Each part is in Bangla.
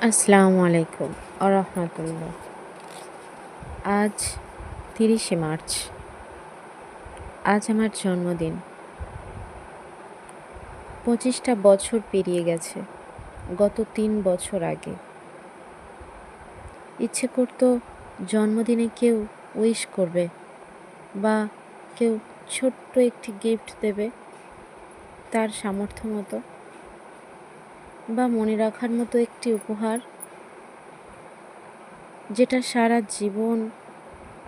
আসসালামু আলাইকুম আরহামতুল্লাহ। আজ 30শে মার্চ। আজ আমার জন্মদিন। 25টা বছর পেরিয়ে গেছে। গত 3 বছর আগে ইচ্ছে করতো জন্মদিনে কেউ উইশ করবে বা কেউ ছোট্ট একটি গিফট দেবে তার সামর্থ্য মতো, বা মনে রাখার মতো একটি উপহার যেটা সারা জীবন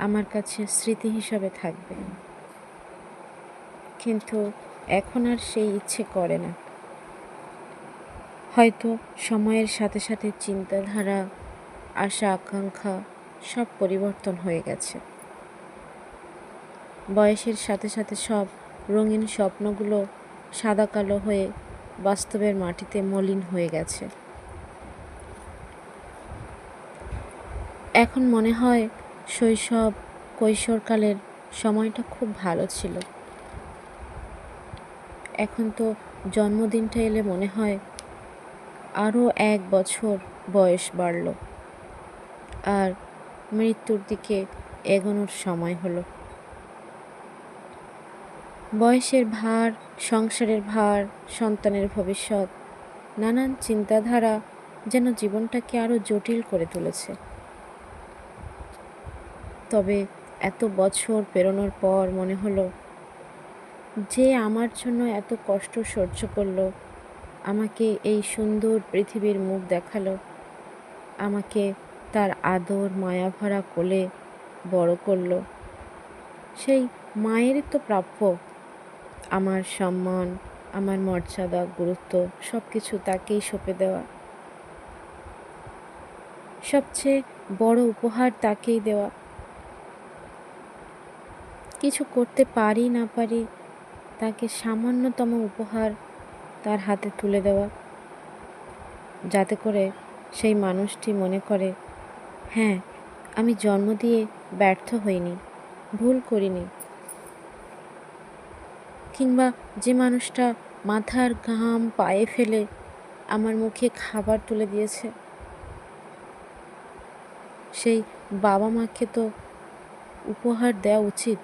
আমার কাছে স্মৃতি হিসাবে থাকবে। কিন্তু এখন আর সেই ইচ্ছে করে না। হয়তো সময়ের সাথে সাথে চিন্তাধারা, আশা আকাঙ্ক্ষা সব পরিবর্তন হয়ে গেছে। বয়সের সাথে সাথে সব রঙিন স্বপ্নগুলো সাদা কালো হয়ে বাস্তবের মাটিতে মলিন হয়ে গেছে। এখন মনে হয় শৈশব কৈশোরকালের সময়টা খুব ভালো ছিল। এখন তো জন্মদিনটা এলে মনে হয় আরও 1 বছর বয়স বাড়ল আর মৃত্যুর দিকে এগোনোর সময় হলো। বয়সের ভার, সংসারের ভার, সন্তানের ভবিষ্যৎ, নানান চিন্তাধারা যেন জীবনটাকে আরও জটিল করে তুলেছে। তবে এত বছর পেরোনোর পর মনে হলো, যে আমার জন্য এত কষ্ট সহ্য করলো, আমাকে এই সুন্দর পৃথিবীর মুখ দেখালো, আমাকে তার আদর মায়াভরা কোলে বড় করলো, সেই মায়েরই তো প্রাপ্য আমার সম্মান, আমার মর্যাদা, গুরুত্ব সব কিছু তাকেই সঁপে দেওয়া। সবচেয়ে বড় উপহার তাকেই দেওয়া। কিছু করতে পারি না পারি, তাকে সামান্যতম উপহার তার হাতে তুলে দেওয়া, যাতে করে সেই মানুষটি মনে করে, হ্যাঁ, আমি জন্ম দিয়ে ব্যর্থ হইনি, ভুল করিনি। কিংবা যে মানুষটা মাথার ঘাম পায়ে ফেলে আমার মুখে খাবার তুলে দিয়েছে, সেই বাবা মাকে তো উপহার দেওয়া উচিত।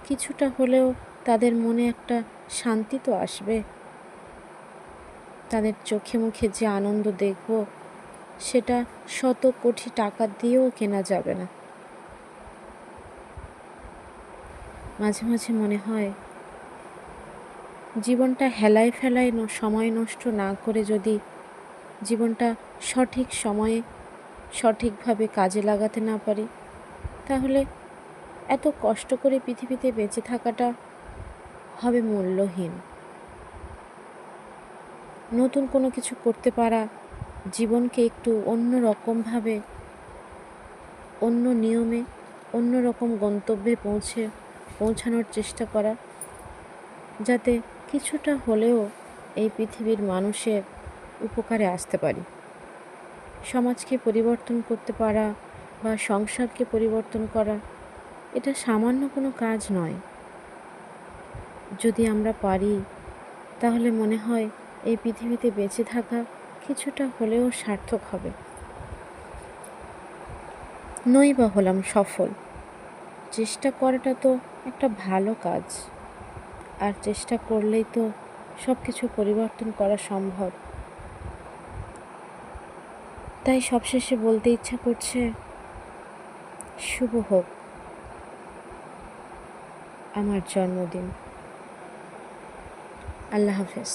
কিছুটা হলেও তাদের মনে একটা শান্তি তো আসবে। তাদের চোখে মুখে যে আনন্দ দেখব, সেটা শত কোটি টাকা দিয়েও কেনা যাবে না। মাঝে মাঝে মনে হয়, জীবনটা হেলায় ফেলায় সময় নষ্ট না করে যদি জীবনটা সঠিক সময়ে সঠিকভাবে কাজে লাগাতে না পারি, তাহলে এত কষ্ট করে পৃথিবীতে বেঁচে থাকাটা হবে মূল্যহীন। নতুন কোনো কিছু করতে পারা, জীবনকে একটু অন্য রকমভাবে, অন্য নিয়মে, অন্য রকম গন্তব্যে পৌঁছানোর চেষ্টা করা, যাতে কিছুটা হলেও এই পৃথিবীর মানুষের উপকারে আসতে পারি। সমাজকে পরিবর্তন করতে পারা বা সংসারকে পরিবর্তন করা, এটা সামান্য কোনো কাজ নয়। যদি আমরা পারি, তাহলে মনে হয় এই পৃথিবীতে বেঁচে থাকা কিছুটা হলেও সার্থক হবে। নই বা হলাম সফল, চেষ্টা করাটা তো একটা ভালো কাজ, আর চেষ্টা করলেই তো সব কিছু পরিবর্তন করা সম্ভব। তাই সবশেষে বলতে ইচ্ছা করছে, শুভ হোক আমার জন্মদিন। আল্লাহ হাফেজ।